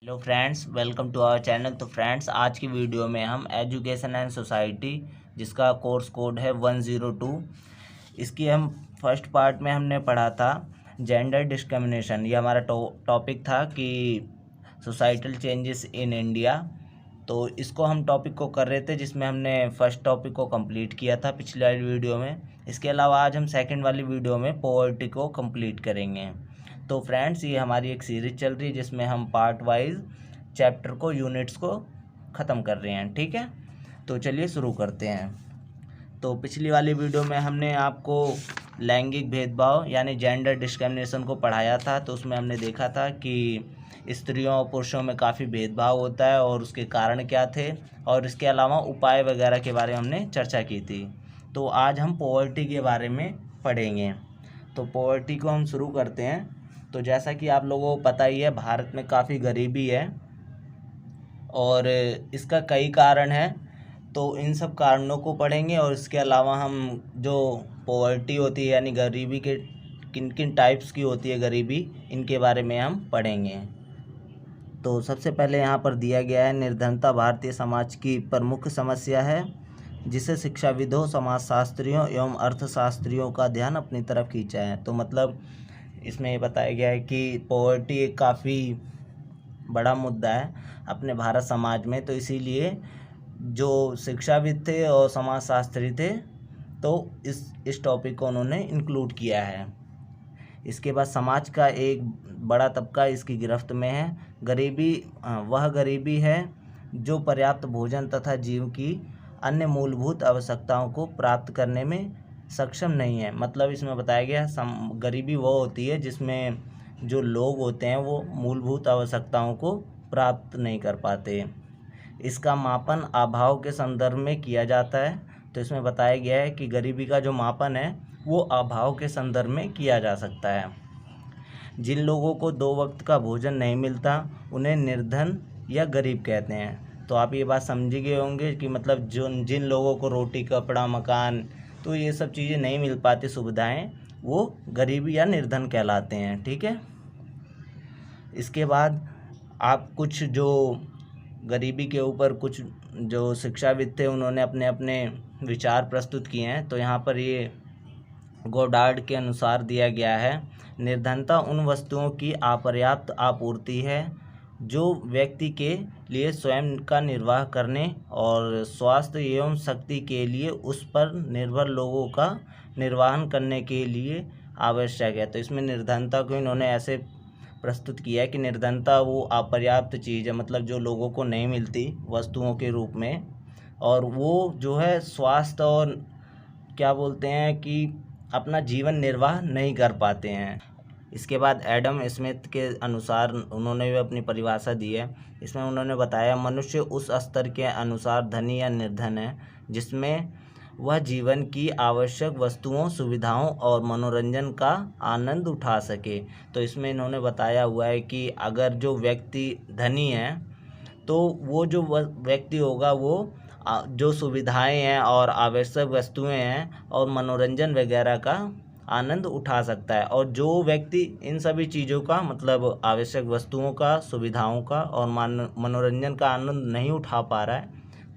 Hello friends, welcome to our channel. तो friends, आज की वीडियो में हम एजुकेशन एंड सोसाइटी, जिसका कोर्स कोड है 102, इसकी हम फर्स्ट पार्ट में हमने पढ़ा था जेंडर डिस्क्रिमिनेशन। ये हमारा टॉपिक था कि सोसाइटल चेंजेस इन इंडिया। तो इसको हम टॉपिक को कर रहे थे, जिसमें हमने फर्स्ट टॉपिक को कंप्लीट किया था पिछले वाली वीडियो में। इसके अलावा आज हम सेकंड वाली वीडियो में पॉवर्टी को कंप्लीट करेंगे। तो फ्रेंड्स, ये हमारी एक सीरीज चल रही है जिसमें हम पार्ट वाइज चैप्टर को, यूनिट्स को ख़त्म कर रहे हैं। ठीक है, तो चलिए शुरू करते हैं। तो पिछली वाली वीडियो में हमने आपको लैंगिक भेदभाव यानी जेंडर डिस्क्रिमिनेशन को पढ़ाया था। तो उसमें हमने देखा था कि स्त्रियों और पुरुषों में काफ़ी भेदभाव होता है और उसके कारण क्या थे, और इसके अलावा उपाय वगैरह के बारे में हमने चर्चा की थी। तो आज हम पॉवर्टी के बारे में पढ़ेंगे। तो पॉवर्टी को हम शुरू करते हैं। तो जैसा कि आप लोगों को पता ही है, भारत में काफ़ी गरीबी है और इसका कई कारण है। तो इन सब कारणों को पढ़ेंगे और इसके अलावा हम जो पॉवर्टी होती है यानी गरीबी के किन किन टाइप्स की होती है गरीबी, इनके बारे में हम पढ़ेंगे। तो सबसे पहले यहाँ पर दिया गया है, निर्धनता भारतीय समाज की प्रमुख समस्या है जिसे शिक्षाविदों, समाजशास्त्रियों एवं अर्थशास्त्रियों का ध्यान अपनी तरफ खींचा है। तो मतलब इसमें ये बताया गया है कि पॉवर्टी एक काफ़ी बड़ा मुद्दा है अपने भारत समाज में। तो इसीलिए जो शिक्षाविद थे और समाजशास्त्री थे, तो इस टॉपिक को उन्होंने इंक्लूड किया है। इसके बाद समाज का एक बड़ा तबका इसकी गिरफ्त में है। गरीबी वह गरीबी है जो पर्याप्त भोजन तथा जीवन की अन्य मूलभूत आवश्यकताओं को प्राप्त करने में सक्षम नहीं है। मतलब इसमें बताया गया गरीबी वो होती है जिसमें जो लोग होते हैं वो मूलभूत आवश्यकताओं को प्राप्त नहीं कर पाते। इसका मापन अभाव के संदर्भ में किया जाता है। तो इसमें बताया गया है कि गरीबी का जो मापन है वो अभाव के संदर्भ में किया जा सकता है। जिन लोगों को 2 वक्त का भोजन नहीं मिलता उन्हें निर्धन या गरीब कहते हैं। तो आप ये बात समझ गए होंगे कि मतलब जिन लोगों को रोटी, कपड़ा, मकान, तो ये सब चीज़ें नहीं मिल पाती, सुविधाएं, वो गरीब या निर्धन कहलाते हैं। ठीक है, इसके बाद आप कुछ जो गरीबी के ऊपर कुछ जो शिक्षाविद थे उन्होंने अपने अपने विचार प्रस्तुत किए हैं। तो यहाँ पर ये गोडार्ड के अनुसार दिया गया है, निर्धनता उन वस्तुओं की अपर्याप्त आपूर्ति है जो व्यक्ति के लिए स्वयं का निर्वाह करने और स्वास्थ्य एवं शक्ति के लिए उस पर निर्भर लोगों का निर्वहन करने के लिए आवश्यक है। तो इसमें निर्धनता को इन्होंने ऐसे प्रस्तुत किया है कि निर्धनता वो अपर्याप्त चीज़ है, मतलब जो लोगों को नहीं मिलती वस्तुओं के रूप में, और वो जो है स्वास्थ्य और क्या बोलते हैं कि अपना जीवन निर्वाह नहीं कर पाते हैं। इसके बाद एडम स्मिथ के अनुसार उन्होंने भी अपनी परिभाषा दी है। इसमें उन्होंने बताया, मनुष्य उस स्तर के अनुसार धनी या निर्धन है जिसमें वह जीवन की आवश्यक वस्तुओं, सुविधाओं और मनोरंजन का आनंद उठा सके। तो इसमें इन्होंने बताया हुआ है कि अगर जो व्यक्ति धनी है तो वो जो व्यक्ति होगा वो जो सुविधाएं हैं और आवश्यक वस्तुएं हैं और मनोरंजन वगैरह का आनंद उठा सकता है, और जो व्यक्ति इन सभी चीज़ों का मतलब आवश्यक वस्तुओं का, सुविधाओं का और मनोरंजन का आनंद नहीं उठा पा रहा है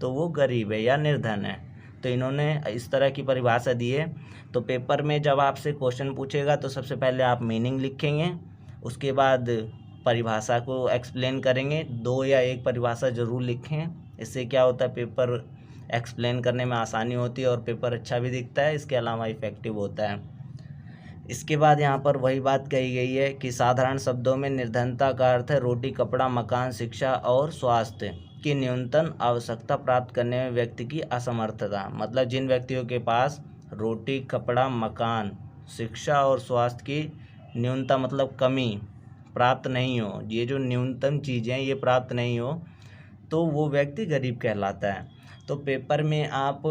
तो वो गरीब है या निर्धन है। तो इन्होंने इस तरह की परिभाषा दी है। तो पेपर में जब आपसे क्वेश्चन पूछेगा तो सबसे पहले आप मीनिंग लिखेंगे, उसके बाद परिभाषा को एक्सप्लेन करेंगे। 2 या 1 परिभाषा ज़रूर लिखें, इससे क्या होता है पेपर एक्सप्लेन करने में आसानी होती है और पेपर अच्छा भी दिखता है, इसके अलावा इफ़ेक्टिव होता है। इसके बाद यहाँ पर वही बात कही गई है कि साधारण शब्दों में निर्धनता का अर्थ है रोटी, कपड़ा, मकान, शिक्षा और स्वास्थ्य की न्यूनतम आवश्यकता प्राप्त करने में व्यक्ति की असमर्थता। मतलब जिन व्यक्तियों के पास रोटी, कपड़ा, मकान, शिक्षा और स्वास्थ्य की न्यूनतम मतलब कमी प्राप्त नहीं हो, ये जो न्यूनतम चीज़ें ये प्राप्त नहीं हो, तो वो व्यक्ति गरीब कहलाता है। तो पेपर में आप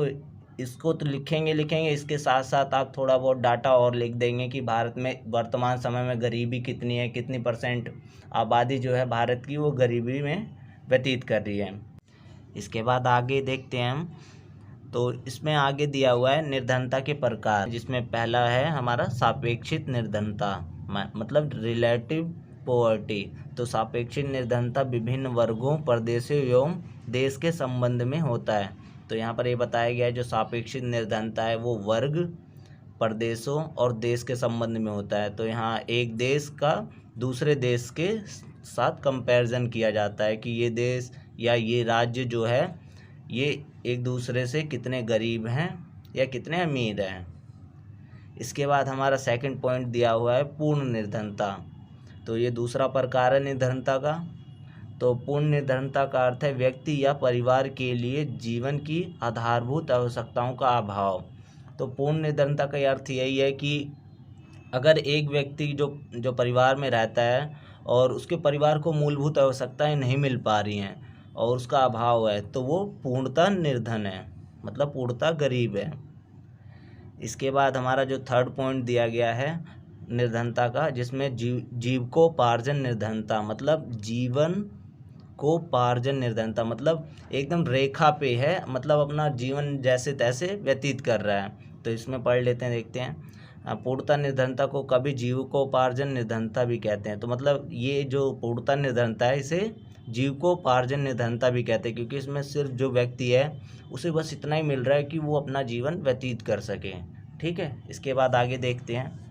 इसको तो लिखेंगे, इसके साथ साथ आप थोड़ा बहुत डाटा और लिख देंगे कि भारत में वर्तमान समय में गरीबी कितनी है, कितनी % आबादी जो है भारत की वो गरीबी में व्यतीत कर रही है। इसके बाद आगे देखते हैं हम। तो इसमें आगे दिया हुआ है निर्धनता के प्रकार, जिसमें पहला है हमारा सापेक्षित निर्धनता, मतलब रिलेटिव पोवर्टी। तो सापेक्षिक निर्धनता विभिन्न वर्गों, प्रदेशों एवं देश के संबंध में होता है। तो यहाँ पर ये बताया गया है जो सापेक्षिक निर्धनता है वो वर्ग, प्रदेशों और देश के संबंध में होता है। तो यहाँ एक देश का दूसरे देश के साथ कंपैरिजन किया जाता है कि ये देश या ये राज्य जो है ये एक दूसरे से कितने गरीब हैं या कितने अमीर हैं। इसके बाद हमारा सेकंड पॉइंट दिया हुआ है पूर्ण निर्धनता। तो ये दूसरा प्रकार है निर्धनता का। तो पूर्ण निर्धनता का अर्थ है व्यक्ति या परिवार के लिए जीवन की आधारभूत आवश्यकताओं का अभाव। तो पूर्ण निर्धनता का अर्थ यही है कि अगर एक व्यक्ति जो परिवार में रहता है और उसके परिवार को मूलभूत आवश्यकताएं नहीं मिल पा रही हैं और उसका अभाव है, तो वो पूर्णतः निर्धन है, मतलब पूर्णतः गरीब है। इसके बाद हमारा जो थर्ड पॉइंट दिया गया है निर्धनता का, जिसमें जीविकोपार्जन निर्धनता, मतलब जीवन को पार्जन निर्धनता, मतलब एकदम रेखा पे है, मतलब अपना जीवन जैसे तैसे व्यतीत कर रहा है। तो इसमें पढ़ लेते हैं, देखते हैं। पूर्णता निर्धनता को कभी जीविकोपार्जन निर्धनता भी कहते हैं। तो मतलब ये जो पूर्णता निर्धनता है इसे जीविकोपार्जन निर्धनता भी कहते हैं, क्योंकि इसमें सिर्फ जो व्यक्ति है उसे बस इतना ही मिल रहा है कि वो अपना जीवन व्यतीत कर सके। ठीक है, इसके बाद आगे देखते हैं।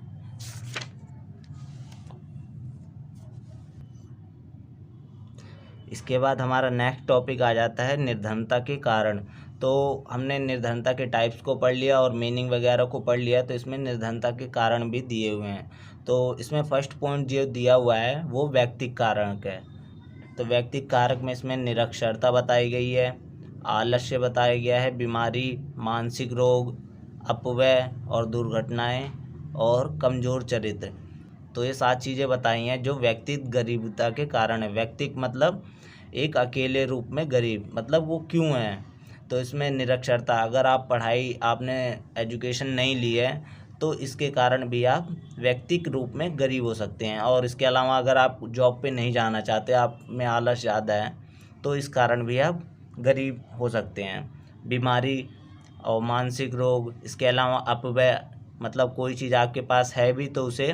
इसके बाद हमारा नेक्स्ट टॉपिक आ जाता है निर्धनता के कारण। तो हमने निर्धनता के टाइप्स को पढ़ लिया और मीनिंग वगैरह को पढ़ लिया, तो इसमें निर्धनता के कारण भी दिए हुए हैं। तो इसमें फर्स्ट पॉइंट जो दिया हुआ है वो व्यक्तिक कारक है। तो व्यक्तिक कारक में इसमें निरक्षरता बताई गई है, आलस्य बताया गया है, बीमारी, मानसिक रोग, अपव्यय और दुर्घटनाएं और कमज़ोर चरित्र। तो ये 7 चीज़ें बताई हैं जो व्यक्तिगत गरीबता के कारण है। व्यक्तिक मतलब एक अकेले रूप में गरीब, मतलब वो क्यों है। तो इसमें निरक्षरता, अगर आप आपने एजुकेशन नहीं ली है तो इसके कारण भी आप व्यक्तिक रूप में गरीब हो सकते हैं। और इसके अलावा अगर आप जॉब पे नहीं जाना चाहते, आप में आलस ज़्यादा है, तो इस कारण भी आप गरीब हो सकते हैं। बीमारी और मानसिक रोग, इसके अलावा अपव्यय, मतलब कोई चीज़ आपके पास है भी तो उसे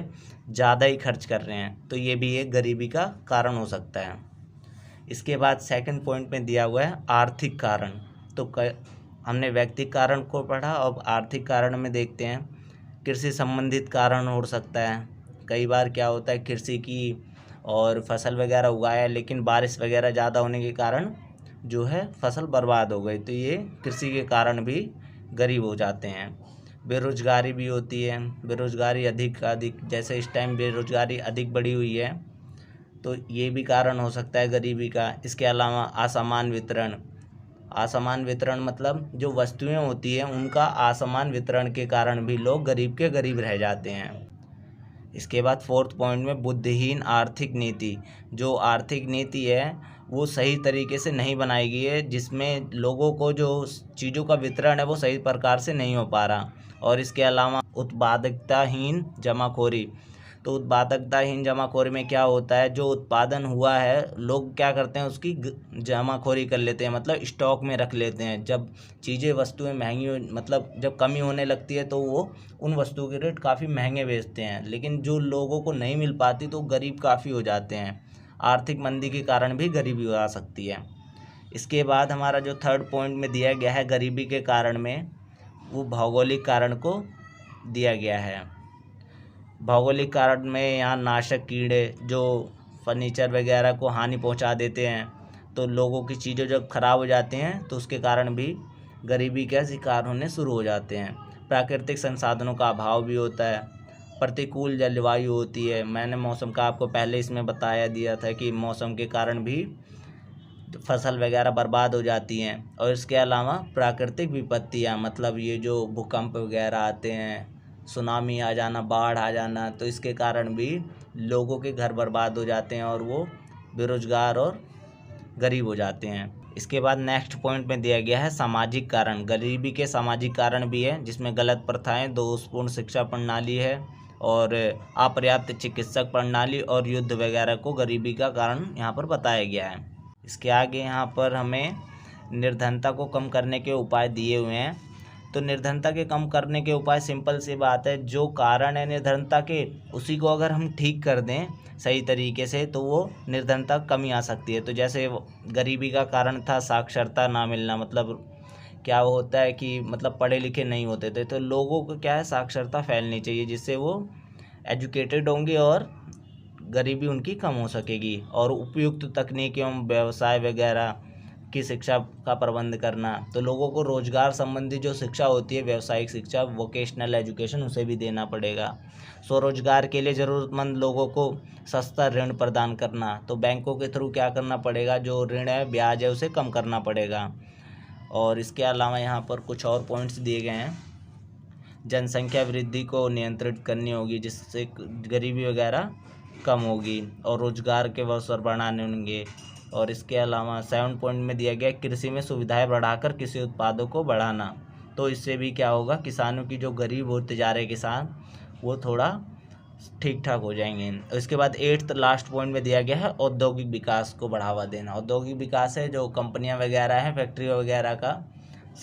ज़्यादा ही खर्च कर रहे हैं, तो ये भी एक गरीबी का कारण हो सकता है। इसके बाद सेकंड पॉइंट में दिया हुआ है आर्थिक कारण। तो हमने व्यक्तिक कारण को पढ़ा, अब आर्थिक कारण में देखते हैं। कृषि संबंधित कारण हो सकता है। कई बार क्या होता है, कृषि की और फसल वगैरह उगाया लेकिन बारिश वगैरह ज़्यादा होने के कारण जो है फसल बर्बाद हो गई, तो ये कृषि के कारण भी गरीब हो जाते हैं। बेरोजगारी भी होती है, बेरोजगारी अधिक जैसे इस टाइम बेरोजगारी अधिक बढ़ी हुई है, तो ये भी कारण हो सकता है गरीबी का। इसके अलावा असमान वितरण, असमान वितरण मतलब जो वस्तुएं होती हैं उनका असमान वितरण के कारण भी लोग गरीब के गरीब रह जाते हैं। इसके बाद फोर्थ पॉइंट में बुद्धिहीन आर्थिक नीति, जो आर्थिक नीति है वो सही तरीके से नहीं बनाई गई है, जिसमें लोगों को जो चीज़ों का वितरण है वो सही प्रकार से नहीं हो पा रहा। और इसके अलावा उत्पादकताहीन जमाखोरी, तो उत्पादकताहीन जमाखोरी में क्या होता है, जो उत्पादन हुआ है लोग क्या करते हैं उसकी जमाखोरी कर लेते हैं, मतलब स्टॉक में रख लेते हैं। जब चीज़ें वस्तुएं महंगी मतलब जब कमी होने लगती है तो वो उन वस्तुओं के रेट काफ़ी महंगे बेचते हैं, लेकिन जो लोगों को नहीं मिल पाती तो गरीब काफ़ी हो जाते हैं। आर्थिक मंदी के कारण भी गरीबी आ सकती है। इसके बाद हमारा जो थर्ड पॉइंट में दिया गया है गरीबी के कारण में, वो भौगोलिक कारण को दिया गया है। भौगोलिक कारण में यहाँ नाशक कीड़े जो फर्नीचर वगैरह को हानि पहुँचा देते हैं, तो लोगों की चीज़ें जब खराब हो जाती हैं तो उसके कारण भी गरीबी का शिकार होने शुरू हो जाते हैं। प्राकृतिक संसाधनों का अभाव भी होता है, प्रतिकूल जलवायु होती है। मैंने मौसम का आपको पहले इसमें बताया दिया था कि मौसम के कारण भी फसल वगैरह बर्बाद हो जाती हैं। और इसके अलावा प्राकृतिक विपत्तियाँ, मतलब ये जो भूकंप वगैरह आते हैं, सुनामी आ जाना, बाढ़ आ जाना, तो इसके कारण भी लोगों के घर बर्बाद हो जाते हैं और वो बेरोजगार और गरीब हो जाते हैं। इसके बाद नेक्स्ट पॉइंट में दिया गया है सामाजिक कारण। गरीबी के सामाजिक कारण भी है, जिसमें गलत प्रथाएं, दोषपूर्ण शिक्षा प्रणाली है और अपर्याप्त चिकित्सक प्रणाली और युद्ध वगैरह को गरीबी का कारण यहाँ पर बताया गया है। इसके आगे यहाँ पर हमें निर्धनता को कम करने के उपाय दिए हुए हैं। तो निर्धनता के कम करने के उपाय सिंपल सी बात है, जो कारण है निर्धनता के उसी को अगर हम ठीक कर दें सही तरीके से तो वो निर्धनता कमी आ सकती है। तो जैसे गरीबी का कारण था साक्षरता ना मिलना, मतलब क्या होता है कि मतलब पढ़े लिखे नहीं होते थे, तो लोगों को क्या है साक्षरता फैलनी चाहिए जिससे वो एजुकेटेड होंगे और गरीबी उनकी कम हो सकेगी। और उपयुक्त तकनीक एवं व्यवसाय वगैरह की शिक्षा का प्रबंध करना, तो लोगों को रोजगार संबंधी जो शिक्षा होती है व्यावसायिक शिक्षा वोकेशनल एजुकेशन उसे भी देना पड़ेगा। स्वरोजगार के लिए ज़रूरतमंद लोगों को सस्ता ऋण प्रदान करना, तो बैंकों के थ्रू क्या करना पड़ेगा, जो ऋण है ब्याज है उसे कम करना पड़ेगा। और इसके अलावा यहाँ पर कुछ और पॉइंट्स दिए गए हैं। जनसंख्या वृद्धि को नियंत्रित करनी होगी जिससे गरीबी वगैरह कम होगी और रोजगार के अवसर बढ़ाने होंगे। और इसके अलावा 7 पॉइंट में दिया गया कृषि में सुविधाएं बढ़ाकर कृषि उत्पादों को बढ़ाना, तो इससे भी क्या होगा किसानों की जो गरीब होते जा रहे किसान वो थोड़ा ठीक ठाक हो जाएंगे। इसके बाद 8th लास्ट पॉइंट में दिया गया है औद्योगिक विकास को बढ़ावा देना। औद्योगिक विकास है जो कंपनियां वगैरह हैं फैक्ट्री वगैरह का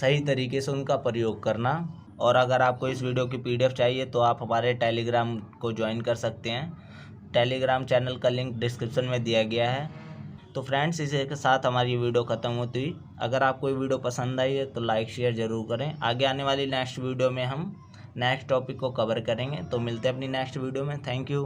सही तरीके से उनका प्रयोग करना। और अगर आपको इस वीडियो की PDF चाहिए तो आप हमारे टेलीग्राम को ज्वाइन कर सकते हैं। टेलीग्राम चैनल का लिंक डिस्क्रिप्शन में दिया गया है। तो फ्रेंड्स इसी के साथ हमारी वीडियो ख़त्म होती हुई। अगर आपको ये वीडियो पसंद आई है तो लाइक शेयर ज़रूर करें। आगे आने वाली नेक्स्ट वीडियो में हम नेक्स्ट टॉपिक को कवर करेंगे। तो मिलते हैं अपनी नेक्स्ट वीडियो में। Thank you.